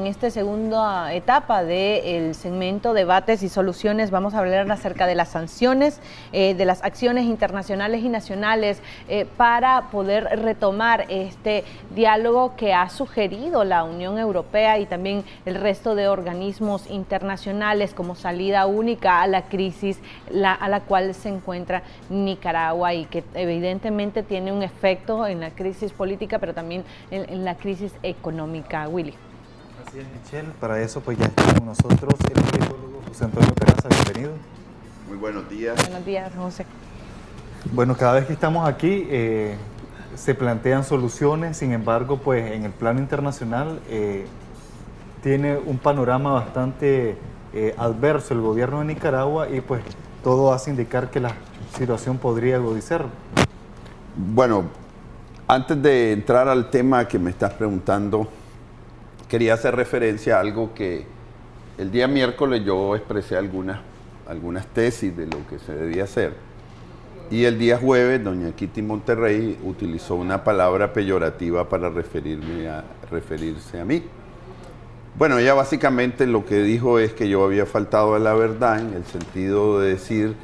En esta segunda etapa del segmento Debates y Soluciones vamos a hablar acerca de las sanciones, de las acciones internacionales y nacionales para poder retomar este diálogo que ha sugerido la Unión Europea y también el resto de organismos internacionales como salida única a la crisis a la cual se encuentra Nicaragua y que evidentemente tiene un efecto en la crisis política, pero también en la crisis económica. Willy. Así es, Michelle. Para eso pues ya está con nosotros el politólogo José Antonio Peraza. Bienvenido. Muy buenos días. Buenos días, José. Bueno, cada vez que estamos aquí se plantean soluciones, sin embargo, pues en el plano internacional tiene un panorama bastante adverso el gobierno de Nicaragua y pues todo hace indicar que la situación podría agudizar. Bueno, antes de entrar al tema que me estás preguntando, quería hacer referencia a algo que el día miércoles yo expresé algunas tesis de lo que se debía hacer. Y el día jueves, doña Kitty Monterrey utilizó una palabra peyorativa para referirse a mí. Bueno, ella básicamente lo que dijo es que yo había faltado a la verdad en el sentido de decir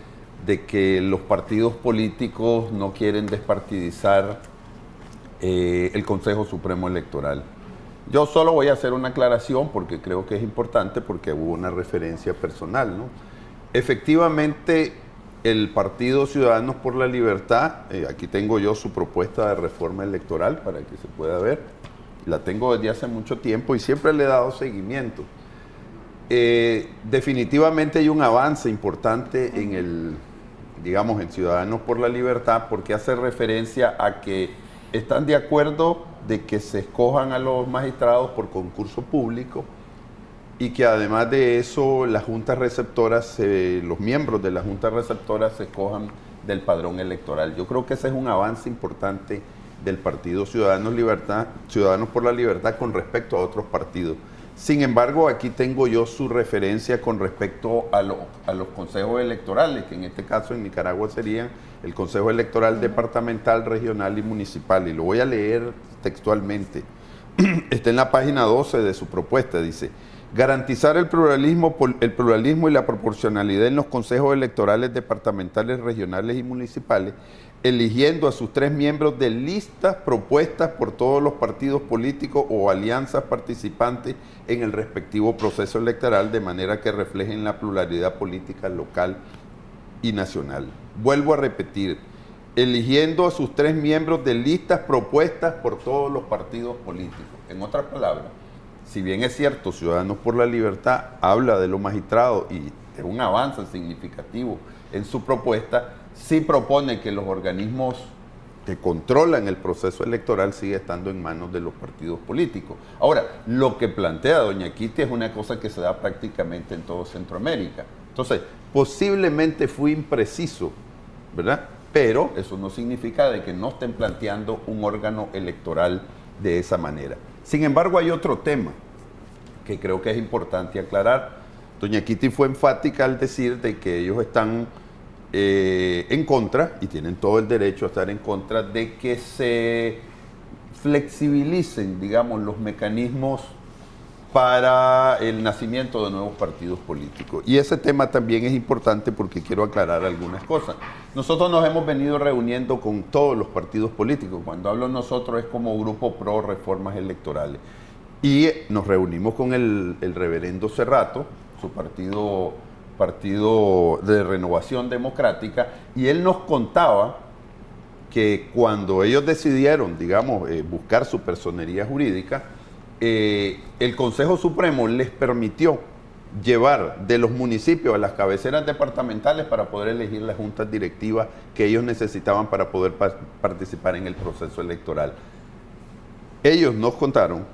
de que los partidos políticos no quieren despartidizar el Consejo Supremo Electoral. Yo solo voy a hacer una aclaración porque creo que es importante porque hubo una referencia personal, ¿no? Efectivamente, el Partido Ciudadanos por la Libertad, aquí tengo yo su propuesta de reforma electoral para que se pueda ver, la tengo desde hace mucho tiempo y siempre le he dado seguimiento. Definitivamente hay un avance importante en Ciudadanos por la Libertad porque hace referencia a que están de acuerdo de que se escojan a los magistrados por concurso público y que además de eso las juntas receptoras, los miembros de las juntas receptoras se escojan del padrón electoral. Yo creo que ese es un avance importante del Partido Ciudadanos por la Libertad con respecto a otros partidos. Sin embargo, aquí tengo yo su referencia con respecto a los consejos electorales, que en este caso en Nicaragua serían el Consejo Electoral Departamental, Regional y Municipal. Y lo voy a leer textualmente. Está en la página 12 de su propuesta. Dice: garantizar el pluralismo y la proporcionalidad en los consejos electorales departamentales, regionales y municipales, eligiendo a sus 3 miembros de listas propuestas por todos los partidos políticos o alianzas participantes en el respectivo proceso electoral, de manera que reflejen la pluralidad política local y nacional. Vuelvo a repetir, eligiendo a sus 3 miembros de listas propuestas por todos los partidos políticos. En otras palabras, si bien es cierto, Ciudadanos por la Libertad habla de los magistrados y es un avance significativo en su propuesta, sí propone que los organismos que controlan el proceso electoral siga estando en manos de los partidos políticos. Ahora, lo que plantea doña Kitty es una cosa que se da prácticamente en todo Centroamérica. Entonces, posiblemente fui impreciso, ¿verdad? Pero eso no significa de que no estén planteando un órgano electoral de esa manera. Sin embargo, hay otro tema que creo que es importante aclarar. Doña Kitty fue enfática al decir de que ellos están en contra, y tienen todo el derecho a estar en contra, de que se flexibilicen, digamos, los mecanismos para el nacimiento de nuevos partidos políticos. Y ese tema también es importante porque quiero aclarar algunas cosas. Nosotros nos hemos venido reuniendo con todos los partidos políticos. Cuando hablo nosotros es como Grupo Pro Reformas Electorales. Y nos reunimos con el reverendo Cerrato, su partido de Renovación Democrática, y él nos contaba que cuando ellos decidieron, digamos, buscar su personería jurídica, el Consejo Supremo les permitió llevar de los municipios a las cabeceras departamentales para poder elegir las juntas directivas que ellos necesitaban para poder participar en el proceso electoral. Ellos nos contaron,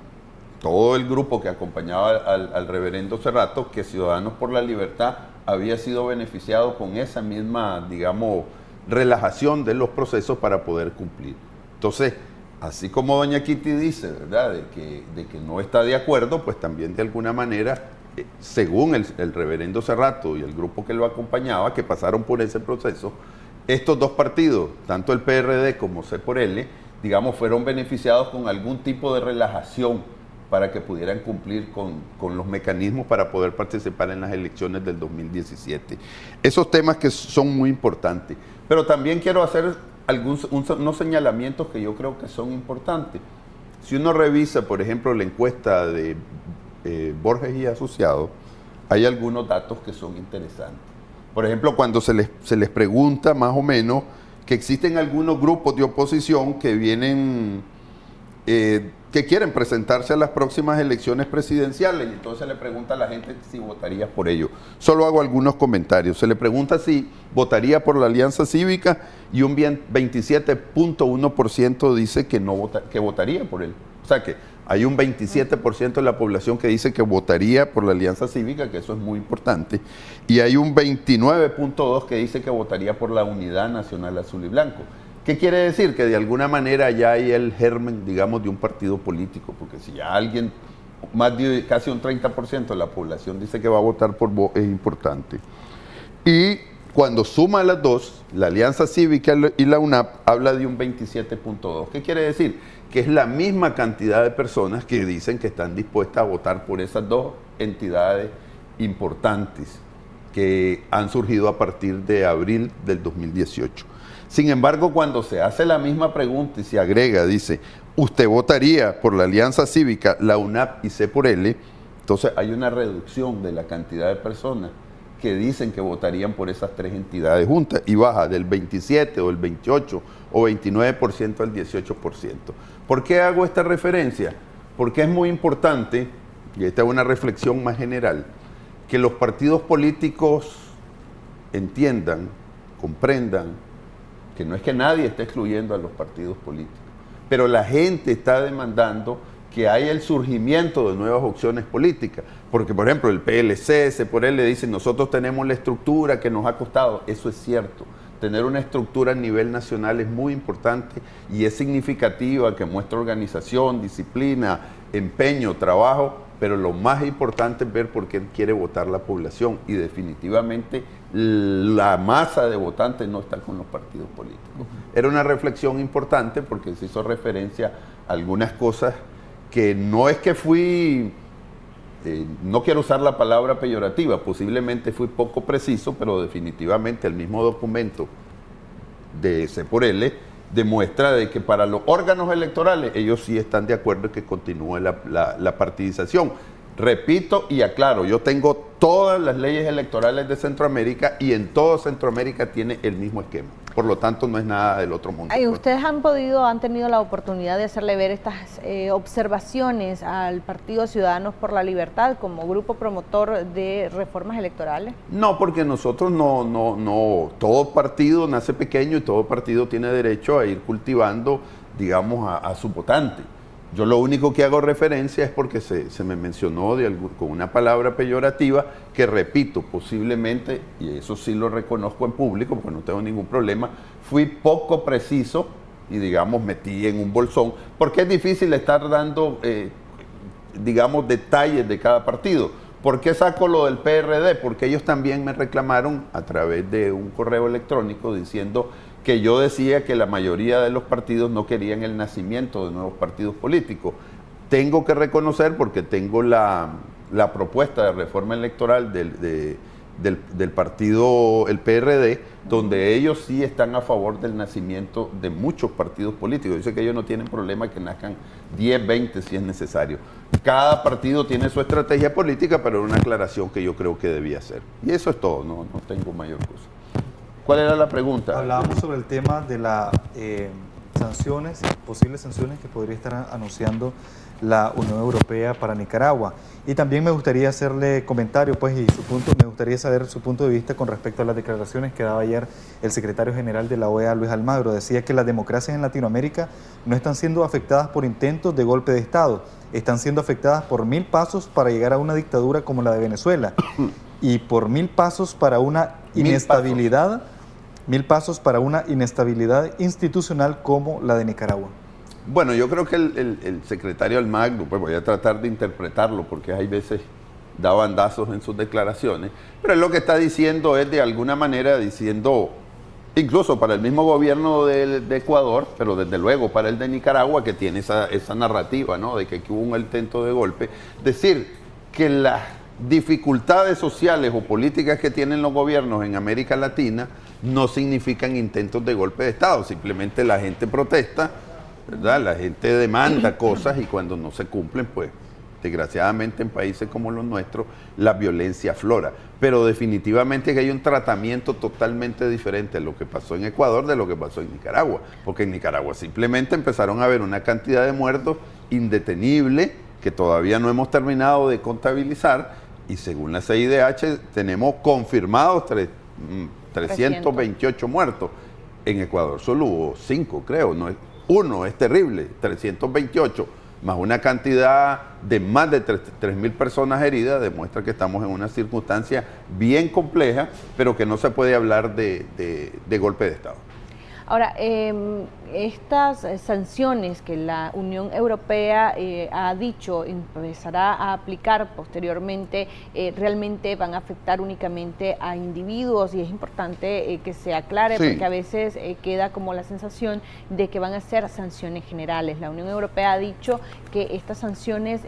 todo el grupo que acompañaba al reverendo Cerrato, que Ciudadanos por la Libertad había sido beneficiado con esa misma, digamos, relajación de los procesos para poder cumplir. Entonces, así como doña Kitty dice, ¿verdad?, de que no está de acuerdo, pues también de alguna manera, según el reverendo Cerrato y el grupo que lo acompañaba, que pasaron por ese proceso, estos dos partidos, tanto el PRD como C por L, digamos, fueron beneficiados con algún tipo de relajación para que pudieran cumplir con los mecanismos para poder participar en las elecciones del 2017. Esos temas que son muy importantes. Pero también quiero hacer unos señalamientos que yo creo que son importantes. Si uno revisa, por ejemplo, la encuesta de Borges y Asociados, hay algunos datos que son interesantes. Por ejemplo, cuando se les pregunta más o menos que existen algunos grupos de oposición que vienen, que quieren presentarse a las próximas elecciones presidenciales, y entonces le pregunta a la gente si votaría por ello. Solo hago algunos comentarios. Se le pregunta si votaría por la Alianza Cívica y un 27.1% dice que que votaría por él. O sea que hay un 27% de la población que dice que votaría por la Alianza Cívica, que eso es muy importante, y hay un 29.2% que dice que votaría por la Unidad Nacional Azul y Blanco. ¿Qué quiere decir? Que de alguna manera ya hay el germen, digamos, de un partido político, porque si ya alguien, más de casi un 30% de la población dice que va a votar por vos, es importante. Y cuando suma las dos, la Alianza Cívica y la UNAP, habla de un 27.2%. ¿Qué quiere decir? Que es la misma cantidad de personas que dicen que están dispuestas a votar por esas dos entidades importantes que han surgido a partir de abril del 2018. Sin embargo, cuando se hace la misma pregunta y se agrega, dice, ¿usted votaría por la Alianza Cívica, la UNAP y C por L? Entonces hay una reducción de la cantidad de personas que dicen que votarían por esas tres entidades juntas y baja del 27 o el 28 o 29% al 18%. ¿Por qué hago esta referencia? Porque es muy importante, y esta es una reflexión más general, que los partidos políticos entiendan, comprendan, que no es que nadie esté excluyendo a los partidos políticos, pero la gente está demandando que haya el surgimiento de nuevas opciones políticas, porque por ejemplo el PLC, C por L dicen nosotros tenemos la estructura que nos ha costado. Eso es cierto, tener una estructura a nivel nacional es muy importante y es significativa, que muestra organización, disciplina, empeño, trabajo, pero lo más importante es ver por qué quiere votar la población, y definitivamente la masa de votantes no está con los partidos políticos. Era una reflexión importante porque se hizo referencia a algunas cosas que no es que fui, no quiero usar la palabra peyorativa, posiblemente fui poco preciso, pero definitivamente el mismo documento de C por L demuestra de que para los órganos electorales ellos sí están de acuerdo en que continúe la partidización. Repito y aclaro, yo tengo todas las leyes electorales de Centroamérica y en todo Centroamérica tiene el mismo esquema. Por lo tanto, no es nada del otro mundo. ¿Ustedes han tenido la oportunidad de hacerle ver estas observaciones al Partido Ciudadanos por la Libertad como grupo promotor de reformas electorales? No, porque nosotros no, todo partido nace pequeño y todo partido tiene derecho a ir cultivando, digamos, a su votante. Yo lo único que hago referencia es porque se me mencionó con una palabra peyorativa que, repito, posiblemente, y eso sí lo reconozco en público porque no tengo ningún problema, fui poco preciso y, digamos, metí en un bolsón, porque es difícil estar dando, digamos, detalles de cada partido. ¿Por qué saco lo del PRD? Porque ellos también me reclamaron a través de un correo electrónico diciendo que yo decía que la mayoría de los partidos no querían el nacimiento de nuevos partidos políticos. Tengo que reconocer, porque tengo la propuesta de reforma electoral del partido, el PRD, donde ellos sí están a favor del nacimiento de muchos partidos políticos. Dice que ellos no tienen problema que nazcan 10, 20 si es necesario. Cada partido tiene su estrategia política, pero era una aclaración que yo creo que debía hacer. Y eso es todo, no tengo mayor cosa. ¿Cuál era la pregunta? Hablábamos sobre el tema de las sanciones, posibles sanciones que podría estar anunciando la Unión Europea para Nicaragua. Y también me gustaría hacerle comentario, pues, y me gustaría saber su punto de vista con respecto a las declaraciones que daba ayer el secretario general de la OEA, Luis Almagro. Decía que las democracias en Latinoamérica no están siendo afectadas por intentos de golpe de Estado, están siendo afectadas por 1000 pasos para llegar a una dictadura como la de Venezuela y por 1000 pasos para una inestabilidad. 1000 pasos para una inestabilidad institucional como la de Nicaragua. Bueno, yo creo que el secretario Almagro, pues voy a tratar de interpretarlo porque hay veces da bandazos en sus declaraciones, pero él lo que está diciendo es de alguna manera diciendo Incluso para el mismo gobierno de Ecuador, pero desde luego para el de Nicaragua, que tiene esa narrativa, ¿no?, de que aquí hubo un intento de golpe. Decir que las dificultades sociales o políticas que tienen los gobiernos en América Latina no significan intentos de golpe de Estado, simplemente la gente protesta, ¿verdad? La gente demanda cosas y cuando no se cumplen, pues desgraciadamente en países como los nuestros, la violencia aflora. Pero definitivamente que hay un tratamiento totalmente diferente a lo que pasó en Ecuador de lo que pasó en Nicaragua. Porque en Nicaragua simplemente empezaron a haber una cantidad de muertos indetenible que todavía no hemos terminado de contabilizar y según la CIDH tenemos confirmados 328 muertos. En Ecuador solo hubo 5, creo. No, uno es terrible, 328. Más una cantidad de más de 3.000 personas heridas, demuestra que estamos en una circunstancia bien compleja, pero que no se puede hablar de golpe de Estado. Ahora, estas sanciones que la Unión Europea ha dicho empezará a aplicar posteriormente, realmente van a afectar únicamente a individuos, y es importante que se aclare, sí, porque a veces queda como la sensación de que van a ser sanciones generales. La Unión Europea ha dicho que estas sanciones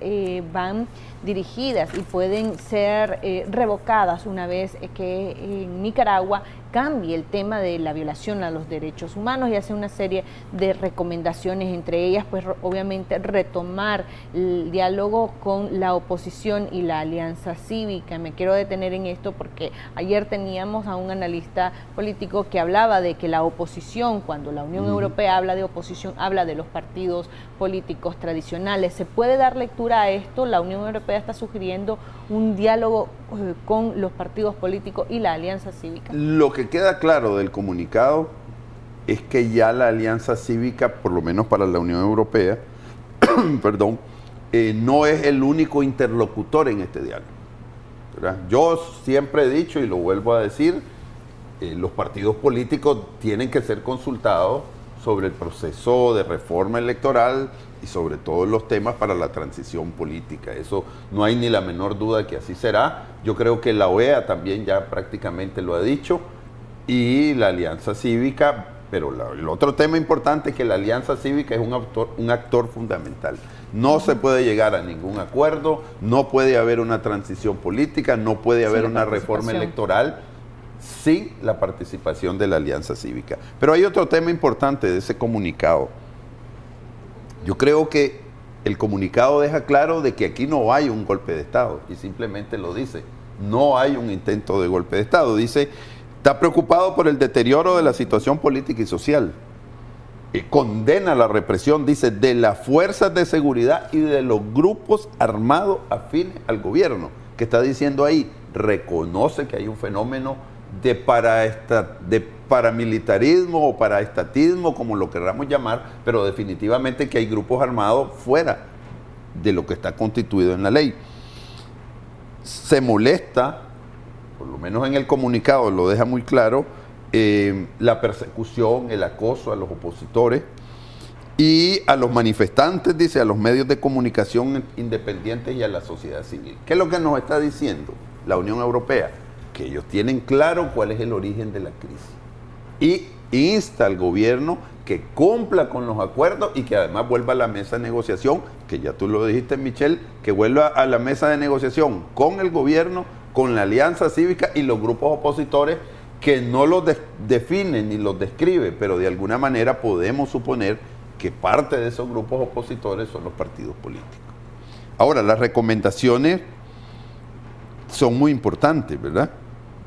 van dirigidas y pueden ser revocadas una vez que en Nicaragua cambie el tema de la violación a los derechos humanos y hace una serie de recomendaciones, entre ellas pues obviamente retomar el diálogo con la oposición y la alianza cívica. Me quiero detener en esto porque ayer teníamos a un analista político que hablaba de que la oposición, cuando la Unión Europea habla de oposición, habla de los partidos políticos tradicionales. ¿Se puede dar lectura a esto? La Unión Europea está sugiriendo un diálogo con los partidos políticos y la alianza cívica. Lo que queda claro del comunicado es que ya la alianza cívica, por lo menos para la Unión Europea, perdón, no es el único interlocutor en este diálogo, ¿verdad? Yo siempre he dicho y lo vuelvo a decir, los partidos políticos tienen que ser consultados sobre el proceso de reforma electoral y sobre todos los temas para la transición política. Eso no hay ni la menor duda que así será. Yo creo que la OEA también ya prácticamente lo ha dicho y la Alianza Cívica, pero el otro tema importante es que la Alianza Cívica es un actor fundamental. No se puede llegar a ningún acuerdo, no puede haber una transición política, no puede haber una reforma electoral sin la participación de la Alianza Cívica. Pero hay otro tema importante de ese comunicado. Yo creo que el comunicado deja claro de que aquí no hay un golpe de Estado, y simplemente lo dice, no hay un intento de golpe de Estado. Dice, está preocupado por el deterioro de la situación política y social. Condena la represión, dice, de las fuerzas de seguridad y de los grupos armados afines al gobierno. ¿Qué está diciendo ahí? Reconoce que hay un fenómeno de paramilitarismo o paraestatismo, como lo queramos llamar, pero definitivamente que hay grupos armados fuera de lo que está constituido en la ley. Se molesta, por lo menos en el comunicado lo deja muy claro, la persecución, el acoso a los opositores y a los manifestantes, dice, a los medios de comunicación independientes y a la sociedad civil. ¿Qué es lo que nos está diciendo la Unión Europea? Que ellos tienen claro cuál es el origen de la crisis y insta al gobierno que cumpla con los acuerdos y que además vuelva a la mesa de negociación, que ya tú lo dijiste, Michelle, que vuelva a la mesa de negociación con el gobierno, con la Alianza Cívica y los grupos opositores, que no los define ni los describe, pero de alguna manera podemos suponer que parte de esos grupos opositores son los partidos políticos. Ahora, las recomendaciones son muy importantes, ¿verdad?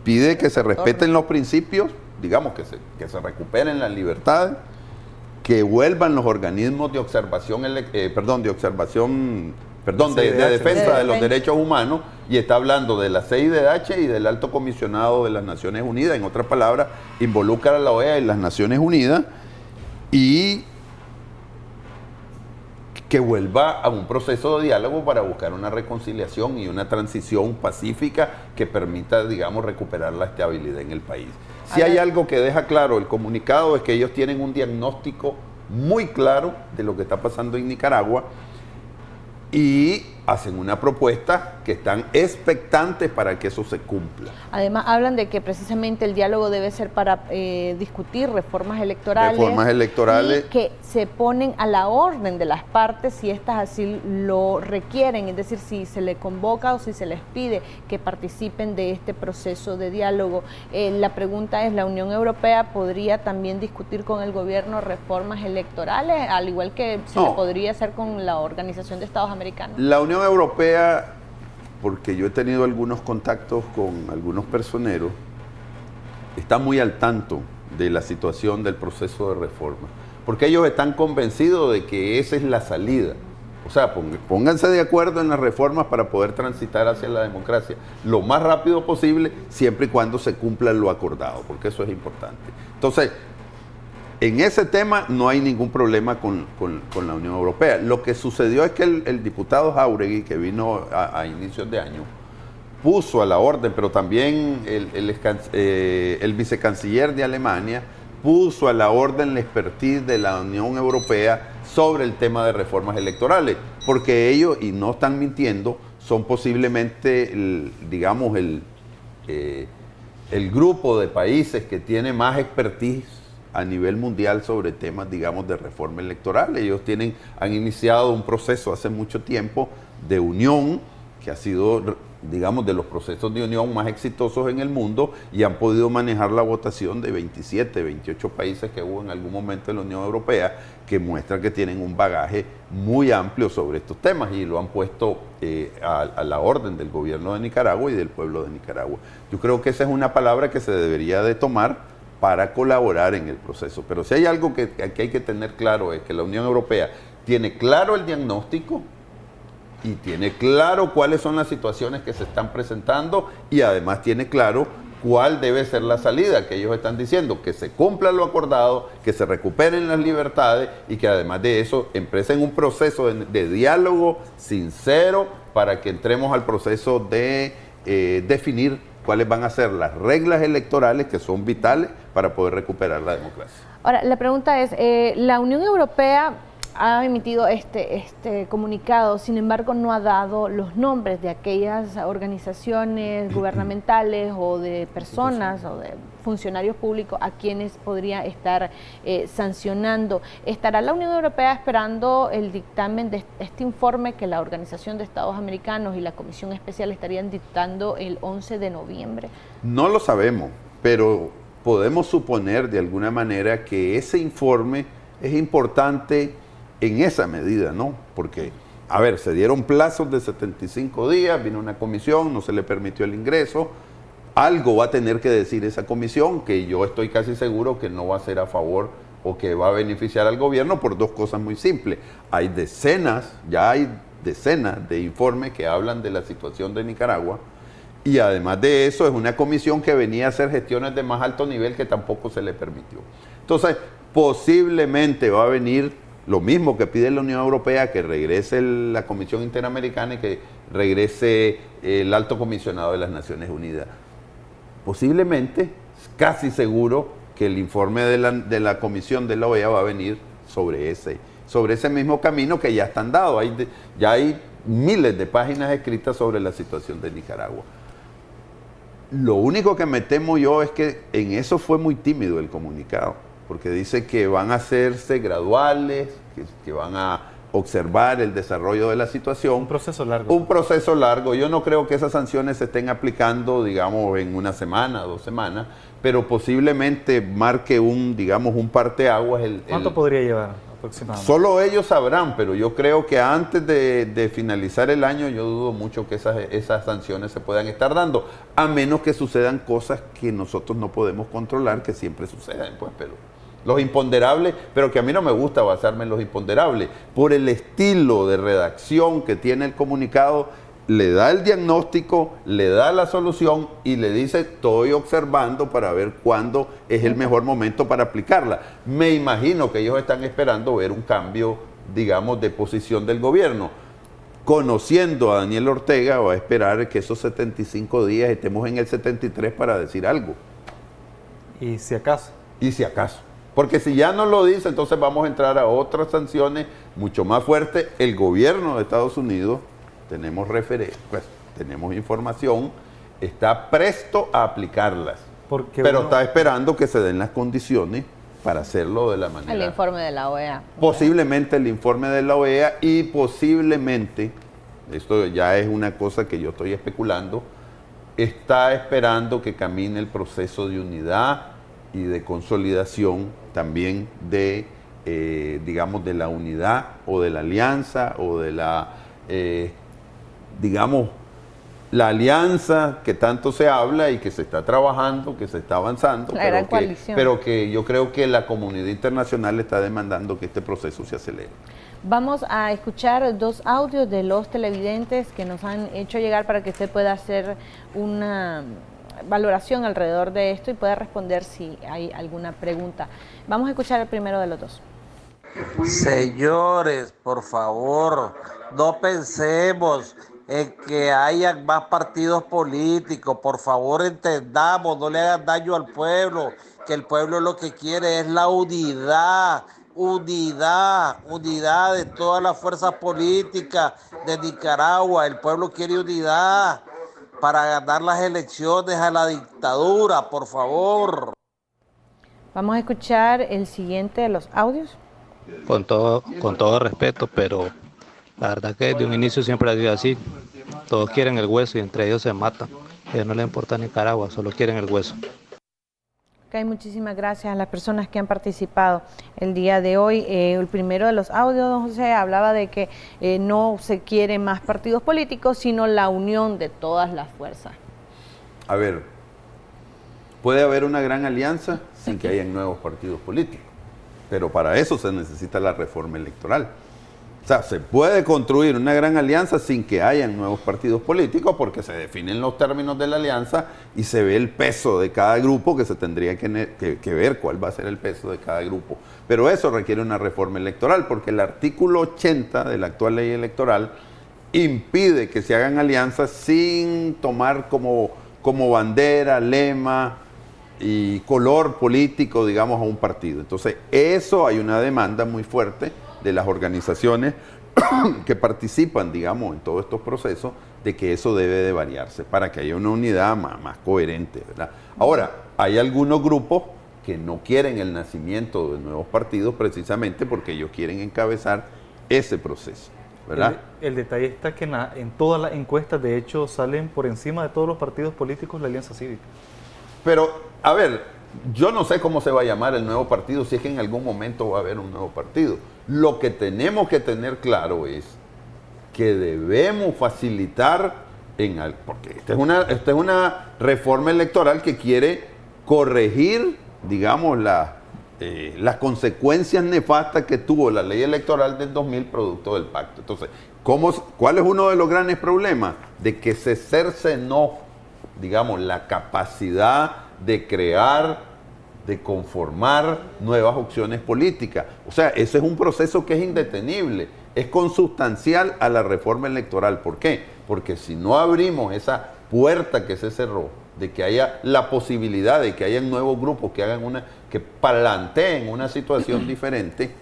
Pide que se respeten los principios, digamos que se recuperen las libertades, que vuelvan los organismos de observación, de defensa de los derechos humanos, y está hablando de la CIDH y del Alto Comisionado de las Naciones Unidas. En otras palabras, involucra a la OEA y las Naciones Unidas, y que vuelva a un proceso de diálogo para buscar una reconciliación y una transición pacífica que permita, digamos, recuperar la estabilidad en el país. Si hay algo que deja claro el comunicado es que ellos tienen un diagnóstico muy claro de lo que está pasando en Nicaragua y hacen una propuesta que están expectantes para que eso se cumpla. Además, hablan de que precisamente el diálogo debe ser para discutir reformas electorales. Y que se ponen a la orden de las partes si estas así lo requieren, es decir, si se le convoca o si se les pide que participen de este proceso de diálogo. La pregunta es, ¿la Unión Europea podría también discutir con el gobierno reformas electorales, al igual que se le podría hacer con la Organización de Estados Americanos? La Unión Europea, porque yo he tenido algunos contactos con algunos personeros, está muy al tanto de la situación del proceso de reforma, porque ellos están convencidos de que esa es la salida. O sea, pónganse de acuerdo en las reformas para poder transitar hacia la democracia lo más rápido posible, siempre y cuando se cumpla lo acordado, porque eso es importante. Entonces, en ese tema no hay ningún problema con la Unión Europea. Lo que sucedió es que el diputado Jáuregui, que vino a inicios de año, puso a la orden, pero también el vicecanciller de Alemania puso a la orden la expertise de la Unión Europea sobre el tema de reformas electorales, porque ellos, y no están mintiendo, son posiblemente, el grupo de países que tiene más expertise a nivel mundial sobre temas, digamos, de reforma electoral. Ellos han iniciado un proceso hace mucho tiempo de unión, que ha sido, digamos, de los procesos de unión más exitosos en el mundo, y han podido manejar la votación de 27, 28 países que hubo en algún momento en la Unión Europea, que muestran que tienen un bagaje muy amplio sobre estos temas y lo han puesto a la orden del gobierno de Nicaragua y del pueblo de Nicaragua. Yo creo que esa es una palabra que se debería de tomar para colaborar en el proceso. Pero si hay algo que hay que tener claro, es que la Unión Europea tiene claro el diagnóstico y tiene claro cuáles son las situaciones que se están presentando, y además tiene claro cuál debe ser la salida, que ellos están diciendo que se cumpla lo acordado, que se recuperen las libertades y que además de eso empiecen un proceso de diálogo sincero para que entremos al proceso de definir cuáles van a ser las reglas electorales que son vitales para poder recuperar la democracia. Ahora, la pregunta es, la Unión Europea ha emitido este comunicado, sin embargo no ha dado los nombres de aquellas organizaciones gubernamentales o de personas o de funcionarios públicos a quienes podría estar sancionando. ¿Estará la Unión Europea esperando el dictamen de este informe que la Organización de Estados Americanos y la Comisión Especial estarían dictando el 11 de noviembre? No lo sabemos, pero podemos suponer de alguna manera que ese informe es importante en esa medida, ¿no? Porque, a ver, se dieron plazos de 75 días, vino una comisión, no se le permitió el ingreso. Algo va a tener que decir esa comisión, que yo estoy casi seguro que no va a ser a favor o que va a beneficiar al gobierno por dos cosas muy simples. Hay decenas de informes que hablan de la situación de Nicaragua, y además de eso es una comisión que venía a hacer gestiones de más alto nivel que tampoco se le permitió. Entonces, posiblemente va a venir lo mismo que pide la Unión Europea, que regrese la Comisión Interamericana y que regrese el Alto Comisionado de las Naciones Unidas. Posiblemente, casi seguro, que el informe de la Comisión de la OEA va a venir sobre ese mismo camino que ya están dados. Ya hay miles de páginas escritas sobre la situación de Nicaragua. Lo único que me temo yo es que en eso fue muy tímido el comunicado, porque dice que van a hacerse graduales, que van a observar el desarrollo de la situación. Un proceso largo. Un proceso largo. Yo no creo que esas sanciones se estén aplicando, digamos, en una semana, 2 semanas, pero posiblemente marque un parteaguas. ¿Cuánto podría llevar aproximadamente? Solo ellos sabrán, pero yo creo que antes de finalizar el año, yo dudo mucho que esas sanciones se puedan estar dando, a menos que sucedan cosas que nosotros no podemos controlar, que siempre suceden, pues, pero los imponderables, pero que a mí no me gusta basarme en los imponderables, por el estilo de redacción que tiene el comunicado, le da el diagnóstico, le da la solución y le dice, estoy observando para ver cuándo es el mejor momento para aplicarla. Me imagino que ellos están esperando ver un cambio, digamos, de posición del gobierno. Conociendo a Daniel Ortega, va a esperar que esos 75 días estemos en el 73 para decir algo. ¿Y si acaso? Y si acaso. Porque si ya no lo dice, entonces vamos a entrar a otras sanciones mucho más fuertes. El gobierno de Estados Unidos tenemos pues, tenemos información, está presto a aplicarlas, pero está esperando que se den las condiciones para hacerlo de la manera. El informe de la OEA. Posiblemente el informe de la OEA y posiblemente, esto ya es una cosa que yo estoy especulando, está esperando que camine el proceso de unidad y de consolidación también de, digamos, de la unidad o de la alianza o de la, digamos, la alianza que tanto se habla y que se está trabajando, que se está avanzando, pero que yo creo que la comunidad internacional está demandando que este proceso se acelere. Vamos a escuchar 2 audios de los televidentes que nos han hecho llegar para que usted pueda hacer una valoración alrededor de esto y pueda responder si hay alguna pregunta. Vamos a escuchar el primero de los 2. Señores, por favor, no pensemos en que haya más partidos políticos. Por favor, entendamos, no le hagan daño al pueblo, que el pueblo lo que quiere es la unidad de todas las fuerzas políticas de Nicaragua. El pueblo quiere unidad para ganar las elecciones a la dictadura, por favor. Vamos a escuchar el siguiente de los audios. Con todo respeto, pero la verdad que desde un inicio siempre ha sido así. Todos quieren el hueso y entre ellos se matan. A ellos no les importa Nicaragua, solo quieren el hueso. Ok, muchísimas gracias a las personas que han participado el día de hoy. El primero de los audios, don José, hablaba de que no se quieren más partidos políticos, sino la unión de todas las fuerzas. A ver, puede haber una gran alianza sin que hayan nuevos partidos políticos, pero para eso se necesita la reforma electoral. O sea, se puede construir una gran alianza sin que hayan nuevos partidos políticos porque se definen los términos de la alianza y se ve el peso de cada grupo, que se tendría que ver cuál va a ser el peso de cada grupo. Pero eso requiere una reforma electoral porque el artículo 80 de la actual ley electoral impide que se hagan alianzas sin tomar como bandera, lema y color político, digamos, a un partido. Entonces, eso hay una demanda muy fuerte de las organizaciones que participan, digamos, en todos estos procesos, de que eso debe de variarse para que haya una unidad más coherente, ¿verdad? Ahora, hay algunos grupos que no quieren el nacimiento de nuevos partidos precisamente porque ellos quieren encabezar ese proceso, ¿verdad? El detalle está que en todas las encuestas, de hecho, salen por encima de todos los partidos políticos la Alianza Cívica. Pero, a ver, yo no sé cómo se va a llamar el nuevo partido, si es que en algún momento va a haber un nuevo partido. Lo que tenemos que tener claro es que debemos facilitar, porque esta es una reforma electoral que quiere corregir, digamos, las consecuencias nefastas que tuvo la ley electoral del 2000 producto del pacto. Entonces, ¿cuál es uno de los grandes problemas? De que se cercenó, digamos, la capacidad de crear, de conformar nuevas opciones políticas. O sea, ese es un proceso que es indetenible, es consustancial a la reforma electoral. ¿Por qué? Porque si no abrimos esa puerta que se cerró, de que haya la posibilidad de que haya nuevos grupos que planteen una situación diferente,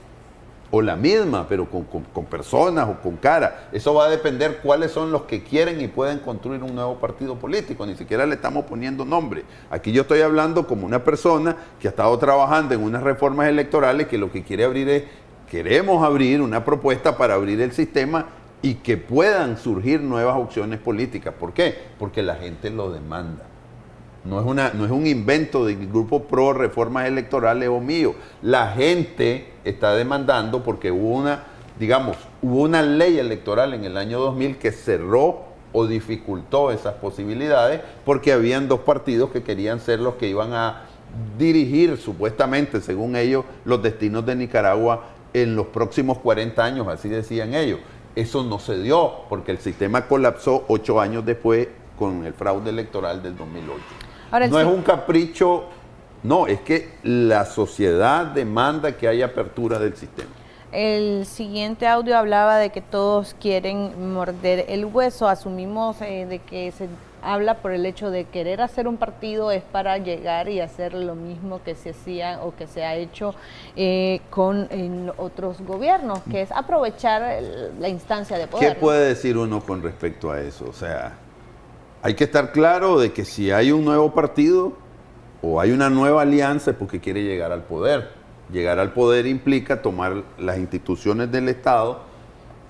o la misma, pero con personas o con cara. Eso va a depender cuáles son los que quieren y pueden construir un nuevo partido político. Ni siquiera le estamos poniendo nombre. Aquí yo estoy hablando como una persona que ha estado trabajando en unas reformas electorales que lo que quiere abrir queremos abrir una propuesta para abrir el sistema y que puedan surgir nuevas opciones políticas. ¿Por qué? Porque la gente lo demanda. No es un invento del grupo pro reformas electorales o mío. La gente está demandando porque hubo una ley electoral en el año 2000 que cerró o dificultó esas posibilidades porque habían 2 partidos que querían ser los que iban a dirigir supuestamente, según ellos, los destinos de Nicaragua en los próximos 40 años, así decían ellos. Eso no se dio porque el sistema colapsó 8 años después con el fraude electoral del 2008. Ahora, no es un capricho, no, es que la sociedad demanda que haya apertura del sistema. El siguiente audio hablaba de que todos quieren morder el hueso. Asumimos de que se habla por el hecho de querer hacer un partido es para llegar y hacer lo mismo que se hacía o que se ha hecho con otros gobiernos, que es aprovechar la instancia de poder. ¿Qué puede decir uno con respecto a eso? O sea, hay que estar claro de que si hay un nuevo partido o hay una nueva alianza es porque quiere llegar al poder. Llegar al poder implica tomar las instituciones del Estado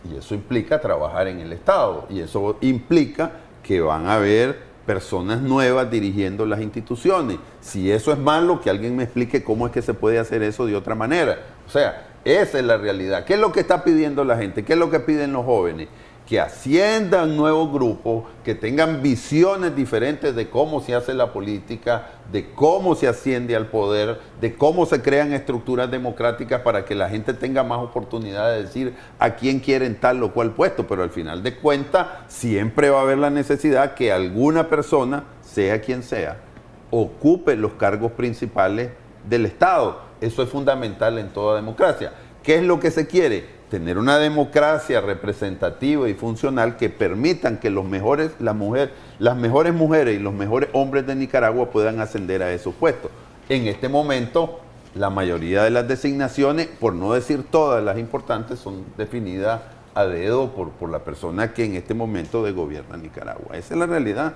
y eso implica trabajar en el Estado y eso implica que van a haber personas nuevas dirigiendo las instituciones. Si eso es malo, que alguien me explique cómo es que se puede hacer eso de otra manera. O sea, esa es la realidad. ¿Qué es lo que está pidiendo la gente? ¿Qué es lo que piden los jóvenes? Que asciendan nuevos grupos, que tengan visiones diferentes de cómo se hace la política, de cómo se asciende al poder, de cómo se crean estructuras democráticas para que la gente tenga más oportunidad de decir a quién quieren tal o cual puesto, pero al final de cuentas siempre va a haber la necesidad que alguna persona, sea quien sea, ocupe los cargos principales del Estado. Eso es fundamental en toda democracia. ¿Qué es lo que se quiere? Tener una democracia representativa y funcional que permitan que las mejores mujeres y los mejores hombres de Nicaragua puedan ascender a esos puestos. En este momento, la mayoría de las designaciones, por no decir todas las importantes, son definidas a dedo por la persona que en este momento gobierna Nicaragua. Esa es la realidad.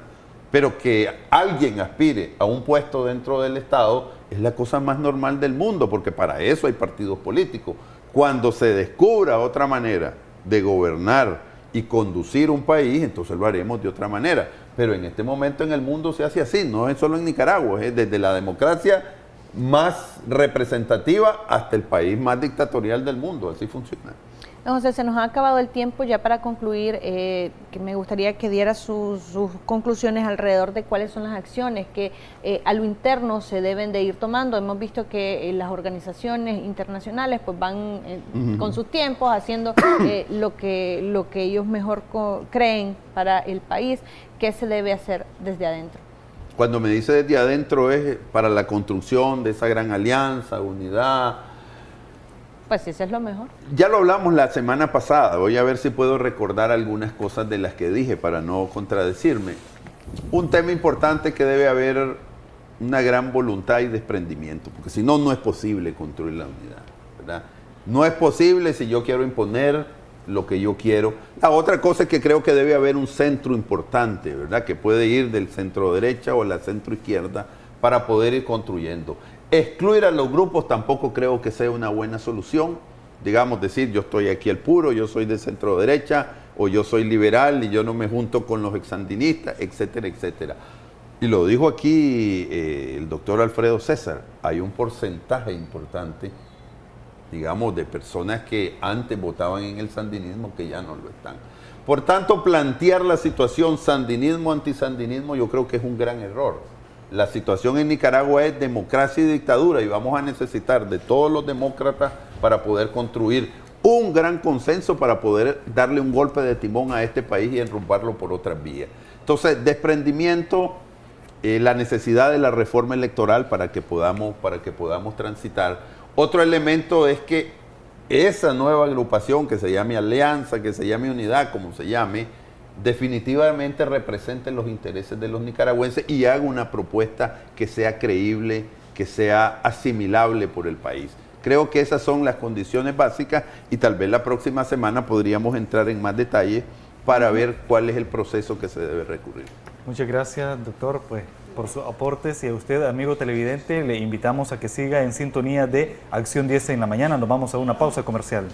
Pero que alguien aspire a un puesto dentro del Estado es la cosa más normal del mundo, porque para eso hay partidos políticos. Cuando se descubra otra manera de gobernar y conducir un país, entonces lo haremos de otra manera. Pero en este momento en el mundo se hace así, no es solo en Nicaragua, es desde la democracia más representativa hasta el país más dictatorial del mundo, así funciona. José, se nos ha acabado el tiempo. Ya para concluir, que me gustaría que diera sus conclusiones alrededor de cuáles son las acciones que a lo interno se deben de ir tomando. Hemos visto que las organizaciones internacionales pues van con sus tiempos haciendo lo que ellos mejor creen para el país. ¿Qué se debe hacer desde adentro? Cuando me dice desde adentro es para la construcción de esa gran alianza, unidad. Pues sí, eso es lo mejor. Ya lo hablamos la semana pasada, voy a ver si puedo recordar algunas cosas de las que dije para no contradecirme. Un tema importante que debe haber una gran voluntad y desprendimiento, porque si no, no es posible construir la unidad, ¿verdad? No es posible si yo quiero imponer lo que yo quiero. La otra cosa es que creo que debe haber un centro importante, ¿verdad? Que puede ir del centro derecha o la centro izquierda para poder ir construyendo. Excluir a los grupos tampoco creo que sea una buena solución. Digamos, decir yo estoy aquí al puro, yo soy de centro derecha o yo soy liberal y yo no me junto con los exsandinistas, etcétera, etcétera. Y lo dijo aquí el doctor Alfredo César, hay un porcentaje importante, digamos, de personas que antes votaban en el sandinismo que ya no lo están. Por tanto, plantear la situación sandinismo, antisandinismo, yo creo que es un gran error. La situación en Nicaragua es democracia y dictadura y vamos a necesitar de todos los demócratas para poder construir un gran consenso para poder darle un golpe de timón a este país y enrumbarlo por otras vías. Entonces, desprendimiento, la necesidad de la reforma electoral para que podamos transitar. Otro elemento es que esa nueva agrupación, que se llame alianza, que se llame unidad, como se llame, definitivamente represente los intereses de los nicaragüenses y haga una propuesta que sea creíble, que sea asimilable por el país. Creo que esas son las condiciones básicas y tal vez la próxima semana podríamos entrar en más detalle para ver cuál es el proceso que se debe recurrir. Muchas gracias, doctor, pues, por sus aportes, y a usted, amigo televidente, le invitamos a que siga en sintonía de Acción 10 en la mañana. Nos vamos a una pausa comercial.